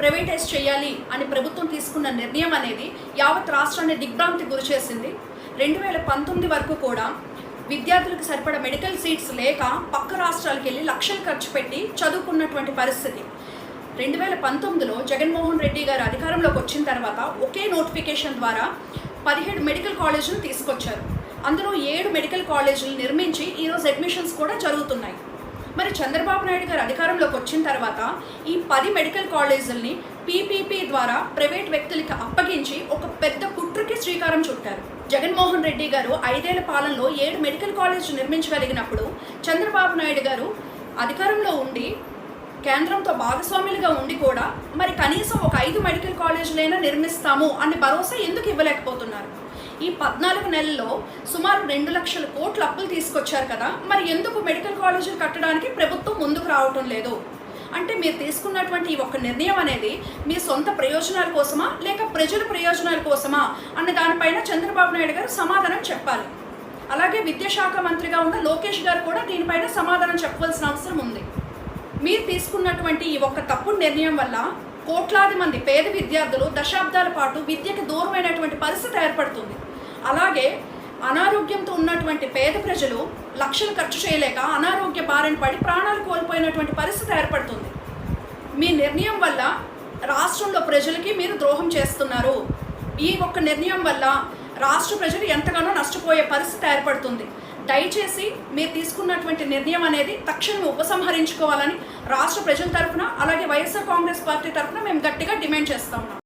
Privatise చేయాలి అని ప్రభుత్వం తీసుకున్న నిర్ణయం అనేది యావత్ రాష్ట్రాన్ని దిగ్భ్రాంతి గురిచేసింది. 2019 వరకు కూడా విద్యార్థులకు సరిపడా మెడికల్ సీట్స్ లేక పక్క రాష్ట్రాలకు వెళ్ళి లక్షలు ఖర్చు పెట్టి చదువుకున్నటువంటి పరిస్థితి. 2019లో జగన్మోహన్ రెడ్డి గారు అధికారంలోకి వచ్చిన తర్వాత ఒకే నోటిఫికేషన్ ద్వారా 17 మెడికల్ కాలేజీలు తీసుకొచ్చారు. అందులో 7 మెడికల్ కాలేజీలు నిర్మించి ఈరోజు అడ్మిషన్స్ కూడా జరుగుతున్నాయి. మరి చంద్రబాబు నాయుడు గారు అధికారంలోకి వచ్చిన తర్వాత ఈ 10 మెడికల్ కాలేజీలని పీపీపీ ద్వారా ప్రైవేట్ వ్యక్తులకి అప్పగించి ఒక పెద్ద కుట్రకి శ్రీకారం చుట్టారు. జగన్మోహన్ రెడ్డి గారు 5 ఏళ్ల పాలనలో 7 మెడికల్ కాలేజీలు నిర్మించగలిగినప్పుడు చంద్రబాబు నాయుడు గారు అధికారంలో ఉండి కేంద్రంతో భాగస్వాములుగా ఉండి కూడా మరి కనీసం ఒక 5 మెడికల్ కాలేజీలైనా నిర్మిస్తాము అనే భరోసా ఎందుకు ఇవ్వలేకపోతున్నారు? ఈ 14 నెలల్లో సుమారు 2 లక్షల కోట్ల అప్పులు తీసుకొచ్చారు కదా, మరి ఎందుకు మెడికల్ కాలేజీలు కట్టడానికి ప్రభుత్వం ముందుకు రావటం లేదు? అంటే మీరు తీసుకున్నటువంటి ఈ ఒక్క నిర్ణయం అనేది మీ సొంత ప్రయోజనాల కోసమా లేక ప్రజల ప్రయోజనాల కోసమా అన్న దానిపైన చంద్రబాబు నాయుడు గారు సమాధానం చెప్పాలి. అలాగే విద్యాశాఖ మంత్రిగా ఉన్న లోకేష్ గారు కూడా దీనిపైన సమాధానం చెప్పవలసిన అవసరం ఉంది. మీరు తీసుకున్నటువంటి ఈ ఒక్క తప్పుడు నిర్ణయం వల్ల కోట్లాది మంది పేద విద్యార్థులు దశాబ్దాల పాటు విద్యకు దూరమైనటువంటి పరిస్థితి ఏర్పడుతుంది. అలాగే అనారోగ్యంతో ఉన్నటువంటి పేద ప్రజలు లక్షలు ఖర్చు చేయలేక అనారోగ్య బారిన పడి ప్రాణాలు కోల్పోయినటువంటి పరిస్థితి ఏర్పడుతుంది. మీ నిర్ణయం వల్ల రాష్ట్రంలో ప్రజలకి మీరు ద్రోహం చేస్తున్నారు. ఈ ఒక్క నిర్ణయం వల్ల రాష్ట్ర ప్రజలు ఎంతగానో నష్టపోయే పరిస్థితి ఏర్పడుతుంది. దయచేసి మీరు తీసుకున్నటువంటి నిర్ణయం అనేది తక్షణం ఉపసంహరించుకోవాలని రాష్ట్ర ప్రజల తరఫున అలాగే వైఎస్ఆర్ కాంగ్రెస్ పార్టీ తరఫున మేము గట్టిగా డిమాండ్ చేస్తాము.